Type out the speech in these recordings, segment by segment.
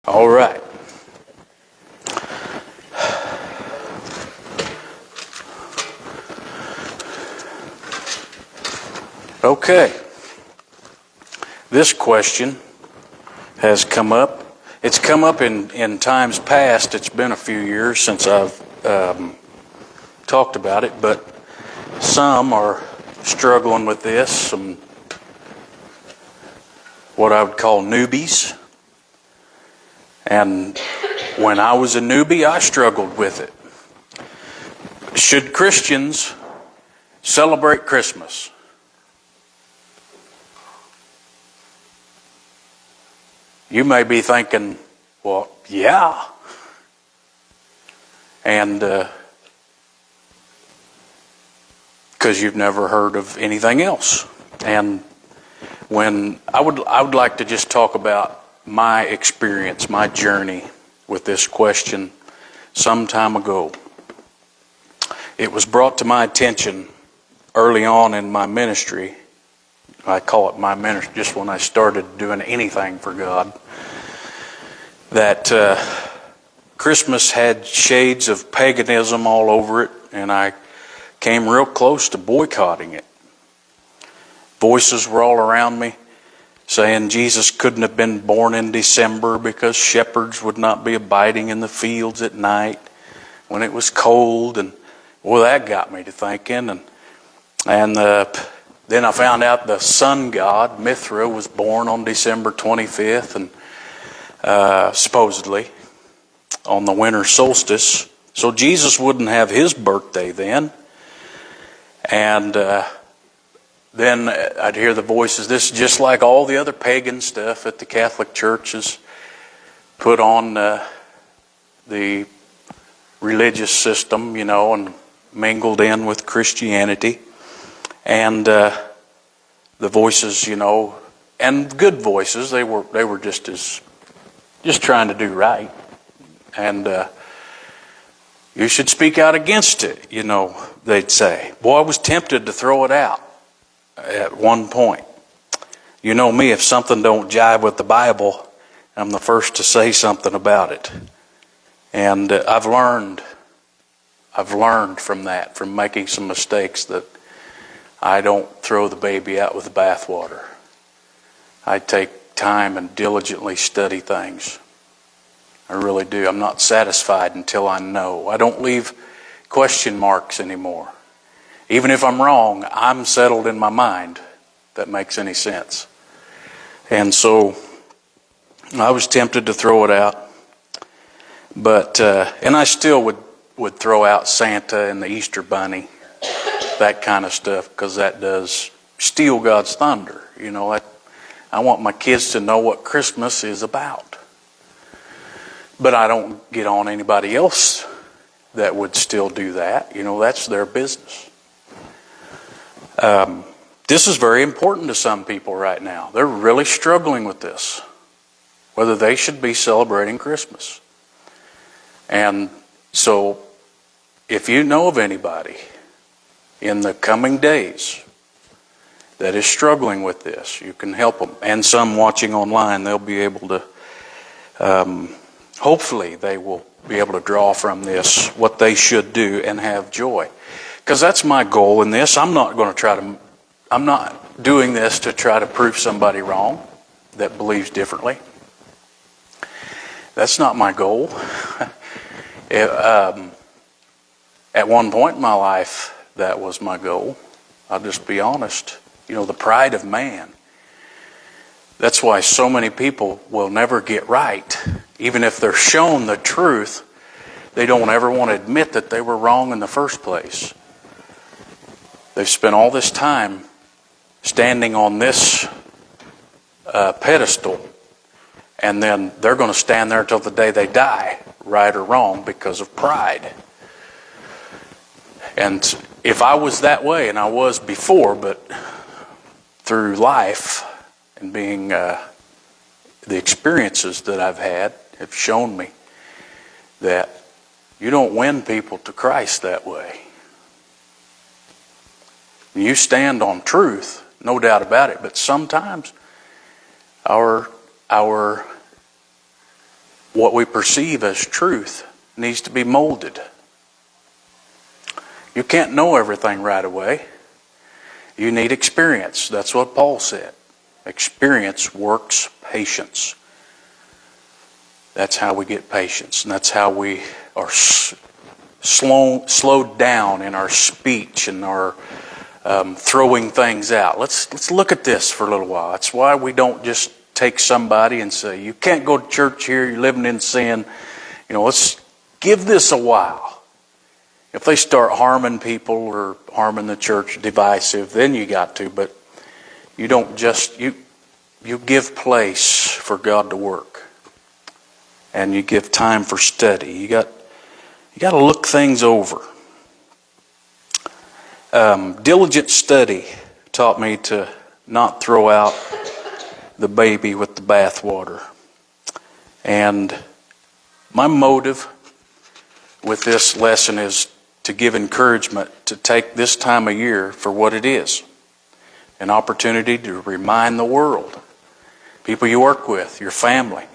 All right. Okay. This question has come up. It's come up in times past. It's been a few years since I've talked about it, but some are struggling with this, some what I would call newbies. And when I was a newbie, I struggled with it. Should Christians celebrate Christmas? You may be thinking, well, yeah. And because you've never heard of anything else. And when I would like to just talk about my experience, my journey with this question some time ago. It was brought to my attention early on in my ministry. I call it my ministry just when I started doing anything for God. That Christmas had shades of paganism all over it, and I came real close to boycotting it. Voices were all around me saying Jesus couldn't have been born in December because shepherds would not be abiding in the fields at night when it was cold. And well, that got me to thinking. And then I found out the sun god, Mithra, was born on December 25th, and supposedly on the winter solstice. So Jesus wouldn't have his birthday then. And then I'd hear the voices. This is just like all the other pagan stuff that the Catholic Church has put on the religious system, and mingled in with Christianity. And the voices, and good voices, they were just trying to do right. And you should speak out against it, they'd say. Boy, I was tempted to throw it out at one point. You know me, if something don't jive with the Bible, I'm the first to say something about it. And I've learned from that, from making some mistakes, that I don't throw the baby out with the bathwater. I take time and diligently study things. I really do. I'm not satisfied until I know. I don't leave question marks anymore. Even if I'm wrong, I'm settled in my mind, if that makes any sense. And so I was tempted to throw it out. But and I still would throw out Santa and the Easter Bunny, that kind of stuff, because that does steal God's thunder. I want my kids to know what Christmas is about. But I don't get on anybody else that would still do that. That's their business. This is very important to some people right now. They're really struggling with this, whether they should be celebrating Christmas. And so, if you know of anybody in the coming days that is struggling with this, you can help them. And some watching online, they'll be able to, hopefully they will be able to draw from this what they should do and have joy. Because that's my goal in this. I'm not doing this to try to prove somebody wrong that believes differently. That's not my goal. At one point in my life, that was my goal. I'll just be honest. The pride of man. That's why so many people will never get right. Even if they're shown the truth, they don't ever want to admit that they were wrong in the first place. They've spent all this time standing on this pedestal, and then they're going to stand there until the day they die, right or wrong, because of pride. And if I was that way, and I was before, but through life and being the experiences that I've had have shown me that you don't win people to Christ that way. You stand on truth, no doubt about it, but sometimes our what we perceive as truth needs to be molded. You can't know everything right away. You need experience. That's what Paul said. Experience works patience. That's how we get patience. And that's how we are slowed down in our speech and our throwing things out. Let's look at this for a little while. That's why we don't just take somebody and say, you can't go to church here, you're living in sin. Let's give this a while. If they start harming people or harming the church, divisive, then you got to. But you don't just, you give place for God to work. And you give time for study. You got to look things over. Diligent study taught me to not throw out the baby with the bathwater. And my motive with this lesson is to give encouragement to take this time of year for what it is. An opportunity to remind the world, people you work with, your family,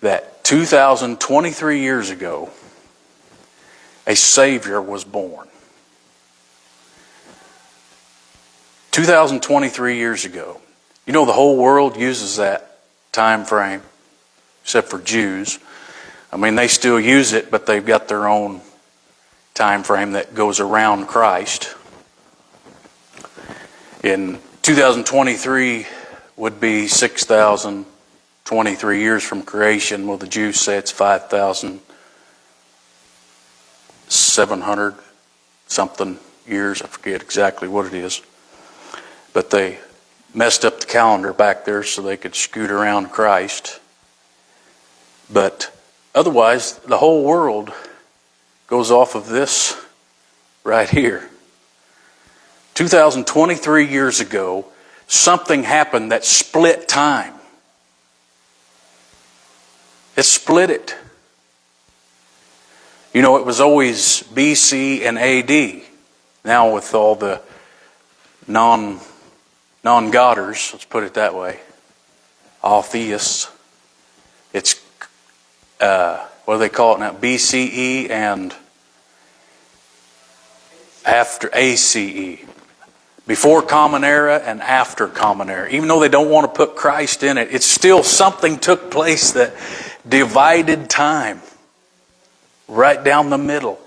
that 2023 years ago, a Savior was born. 2023 years ago. The whole world uses that time frame, except for Jews. They still use it, but they've got their own time frame that goes around Christ. In 2023 would be 6,023 years from creation. Well, the Jews say it's 5,700 something years. I forget exactly what it is. But they messed up the calendar back there so they could scoot around Christ. But otherwise, the whole world goes off of this right here. 2023 years ago, something happened that split time. It split it. It was always BC and AD. Now with all the non-Godders, let's put it that way, all theists, it's, what do they call it now? BCE and after ACE. Before Common Era and after Common Era. Even though they don't want to put Christ in it, it's still something took place that divided time right down the middle.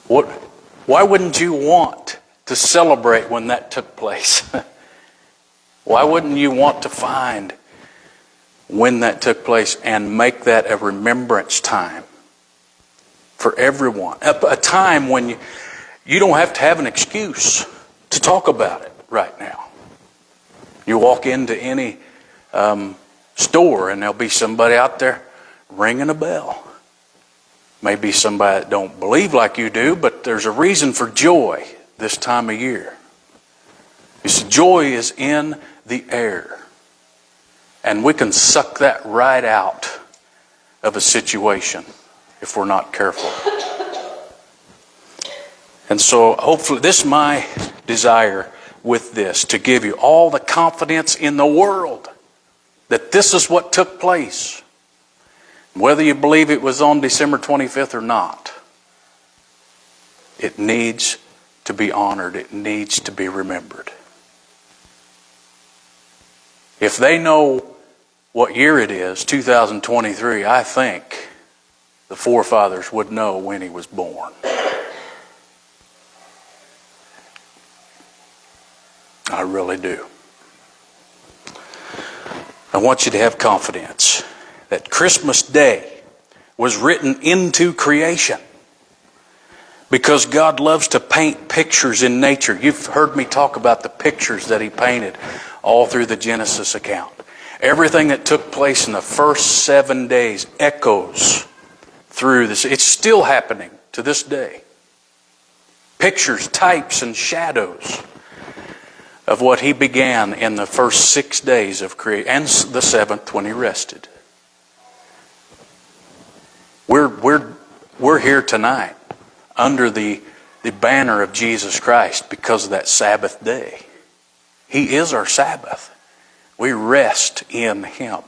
Why wouldn't you want to celebrate when that took place? Why wouldn't you want to find when that took place and make that a remembrance time for everyone? A time when you don't have to have an excuse to talk about it right now. You walk into any store and there'll be somebody out there ringing a bell. Maybe somebody that don't believe like you do, but there's a reason for joy this time of year. You see, joy is in the air. And we can suck that right out of a situation if we're not careful. And so hopefully, this is my desire with this, to give you all the confidence in the world that this is what took place. Whether you believe it was on December 25th or not, it needs to be honored. It needs to be remembered. If they know what year it is, 2023, I think the forefathers would know when he was born. I really do. I want you to have confidence that Christmas Day was written into creation because God loves to paint pictures in nature. You've heard me talk about the pictures that he painted all through the Genesis account. Everything that took place in the first 7 days echoes through this. It's still happening to this day. Pictures, types, and shadows of what he began in the first 6 days of creation, and the seventh when he rested. We're here tonight under the banner of Jesus Christ because of that Sabbath day. He is our Sabbath. We rest in him.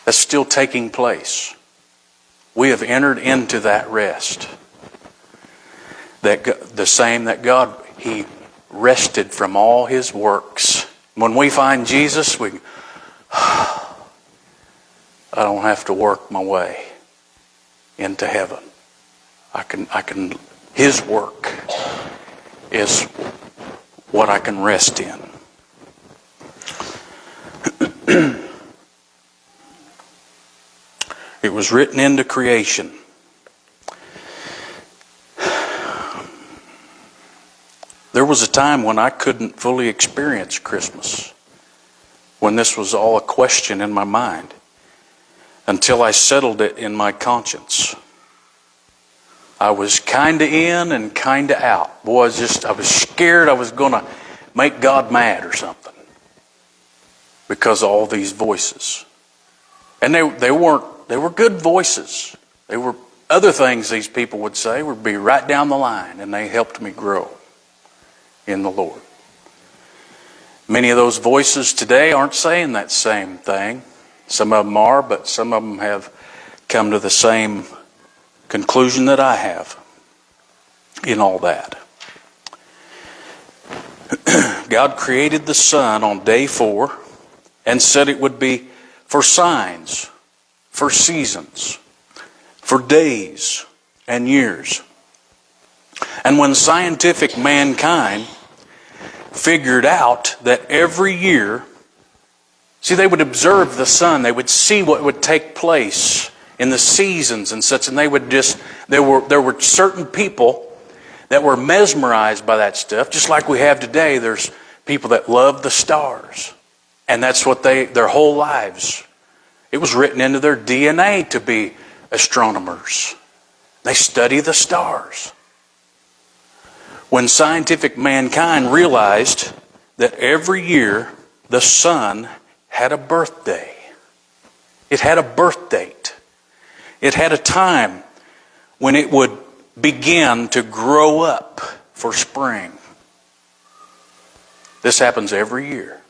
That's still taking place. We have entered into that rest. The same that God, He rested from all His works. When we find Jesus, I don't have to work my way into heaven. I can. His work is what I can rest in. It was written into creation. There was a time when I couldn't fully experience Christmas, when this was all a question in my mind, until I settled it in my conscience. I was kind of in and kind of out. Boy, I was scared I was going to make God mad or something because of all these voices. And they were good voices. They were other things these people would say would be right down the line, and they helped me grow in the Lord. Many of those voices today aren't saying that same thing. Some of them are, but some of them have come to the same conclusion that I have in all that. God created the sun on day 4 and said it would be for signs, for seasons, for days and years. And when scientific mankind figured out that every year, see, they would observe the sun, they would see what would take place in the seasons and such, and they would there were certain people that were mesmerized by that stuff, just like we have today. There's people that love the stars, and that's what their whole lives, it was written into their DNA to be astronomers. They study the stars. When scientific mankind realized that every year the sun had a birthday, it had a birth date, it had a time when it would begin to grow up for spring. This happens every year.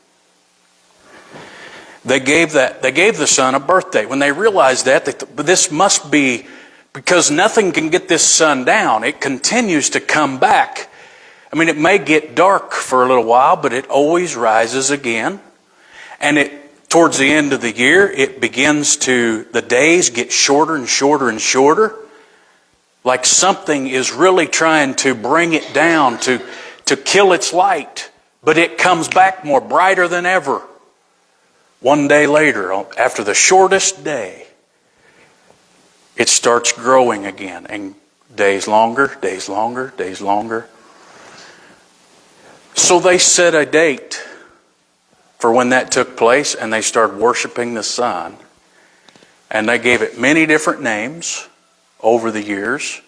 They gave the sun a birth date. When they realized that, this must be because nothing can get this sun down. It continues to come back. I mean, it may get dark for a little while, but it always rises again. And towards the end of the year, the days get shorter and shorter and shorter. Like something is really trying to bring it down, to kill its light. But it comes back more brighter than ever. One day later, after the shortest day, it starts growing again. And days longer, days longer, days longer. So they set a date for when that took place, and they started worshiping the sun. And they gave it many different names over the years.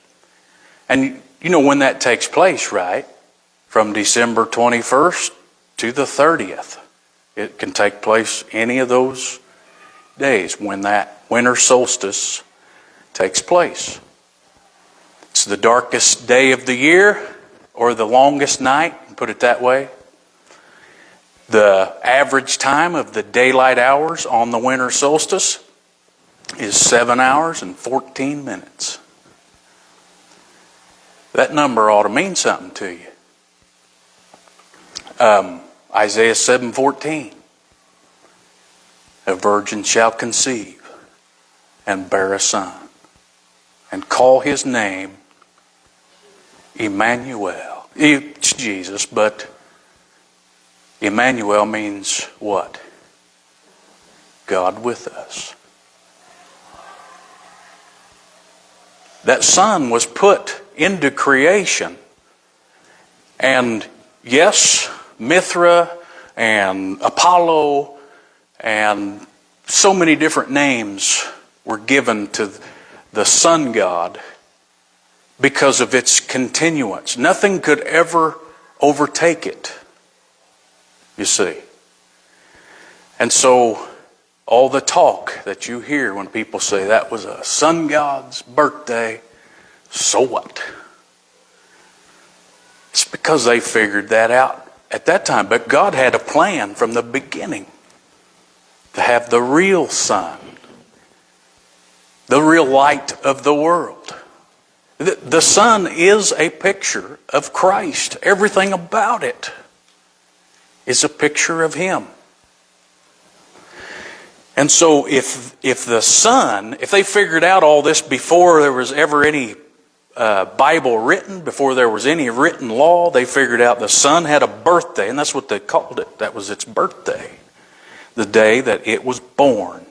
And you know when that takes place, right? From December 21st to the 30th. It can take place any of those days when that winter solstice takes place. It's the darkest day of the year, or the longest night, put it that way. The average time of the daylight hours on the winter solstice is 7 hours and 14 minutes. That number ought to mean something to you. Isaiah 7:14. A virgin shall conceive and bear a son, and call his name Emmanuel. It's Jesus, but Emmanuel means what? God with us. That sun was put into creation. And yes, Mithra and Apollo and so many different names were given to the sun god because of its continuance. Nothing could ever overtake it, you see. And so all the talk that you hear when people say that was a sun god's birthday, so what? It's because they figured that out at that time. But God had a plan from the beginning to have the real sun the real light of the world. The sun is a picture of Christ. Everything about it is a picture of Him. And so if the sun, if they figured out all this before there was ever any Bible written, before there was any written law, they figured out the sun had a birthday, and that's what they called it. That was its birthday, the day that it was born.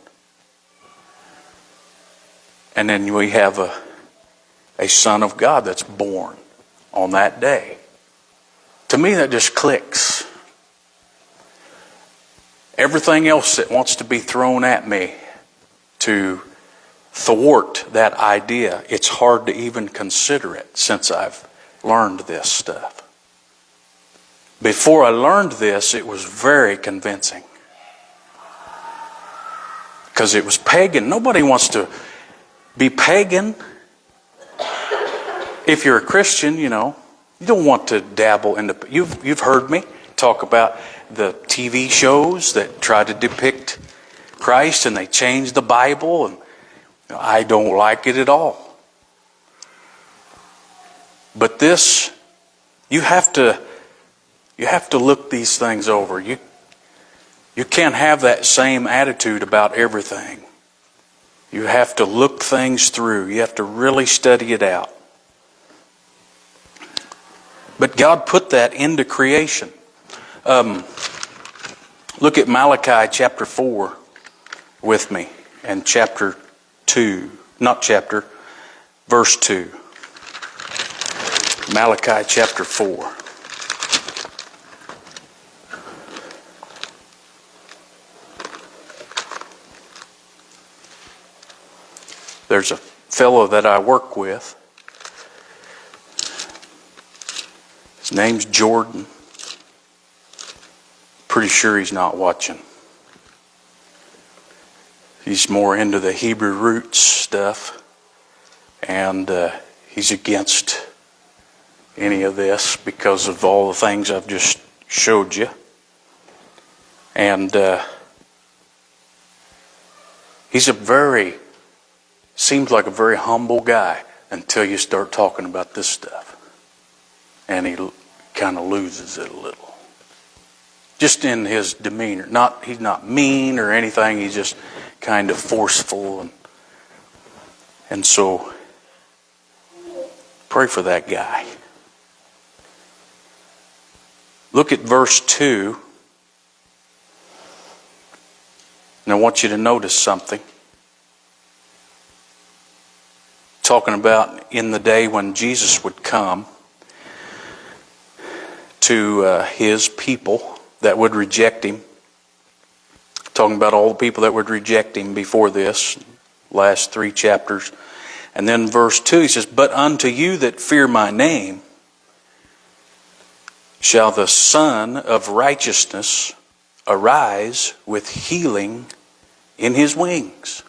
And then we have a Son of God that's born on that day. To me, that just clicks. Everything else that wants to be thrown at me to thwart that idea, it's hard to even consider it since I've learned this stuff. Before I learned this, it was very convincing. Because it was pagan. Nobody wants to be pagan. If you're a Christian, you don't want to dabble in the... You've heard me talk about the TV shows that try to depict Christ and they change the Bible, and I don't like it at all. But this, you have to look these things over. You can't have that same attitude about everything. You have to look things through. You have to really study it out. But God put that into creation. Look at Malachi chapter 4 with me, and chapter 2, verse 2. Malachi chapter 4. There's a fellow that I work with. His name's Jordan. Pretty sure he's not watching. He's more into the Hebrew roots stuff, and he's against any of this because of all the things I've just showed you. And he's seems like a very humble guy until you start talking about this stuff. And he kind of loses it a little. Just in his demeanor. He's not mean or anything. He's just kind of forceful. And so, pray for that guy. Look at verse 2. And I want you to notice something. Talking about in the day when Jesus would come to His people that would reject Him. Talking about all the people that would reject Him before this, last 3 chapters. And then verse 2, he says, "But unto you that fear my name shall the Son of Righteousness arise with healing in His wings."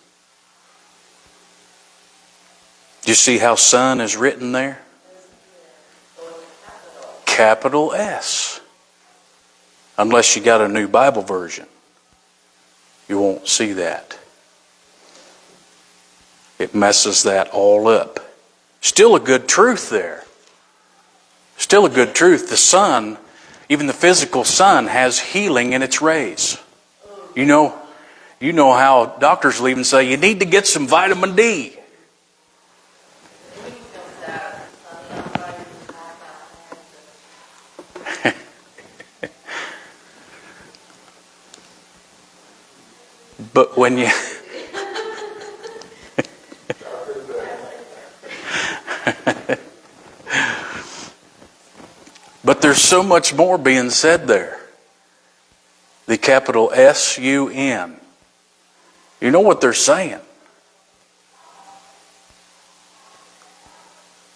Do you see how Son is written there? Capital S. Unless you got a new Bible version, you won't see that. It messes that all up. Still a good truth there. Still a good truth. The sun, even the physical sun, has healing in its rays. You know how doctors will even say you need to get some vitamin D. But when you... But there's so much more being said there. The capital S-U-N. You know what they're saying?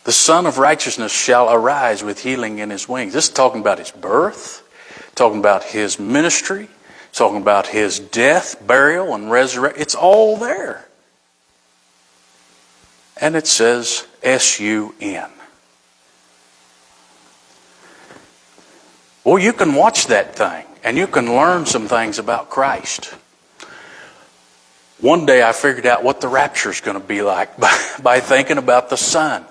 The Son of Righteousness shall arise with healing in His wings. This is talking about His birth, talking about His ministry, talking about His death, burial, and resurrection. It's all there. And it says S-U-N. Well, you can watch that thing and you can learn some things about Christ. One day I figured out what the rapture is going to be like by thinking about the sun.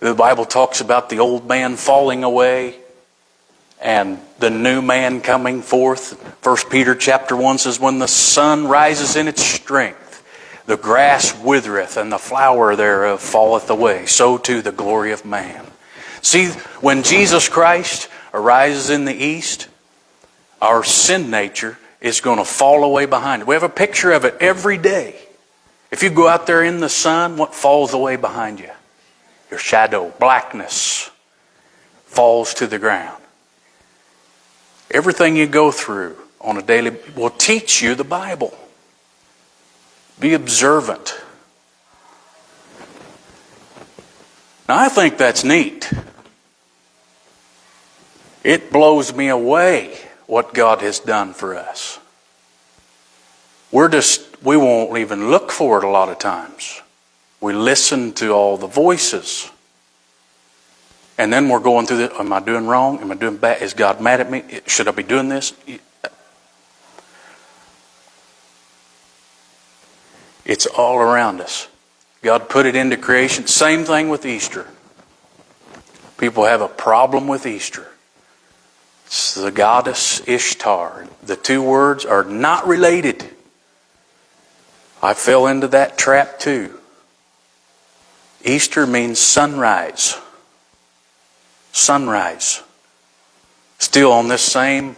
The Bible talks about the old man falling away and the new man coming forth. 1 Peter chapter 1 says, when the sun rises in its strength, the grass withereth and the flower thereof falleth away. So too the glory of man. See, when Jesus Christ arises in the east, our sin nature is going to fall away behind it. We have a picture of it every day. If you go out there in the sun, what falls away behind you? Your shadow, blackness, falls to the ground. Everything you go through on a daily will teach you the Bible. Be observant. Now, I think that's neat. It blows me away what God has done for us. We won't even look for it a lot of times. We listen to all the voices. And then we're going through this. Am I doing wrong? Am I doing bad? Is God mad at me? Should I be doing this? It's all around us. God put it into creation. Same thing with Easter. People have a problem with Easter. It's the goddess Ishtar. The two words are not related. I fell into that trap too. Easter means sunrise. Sunrise. Still on this same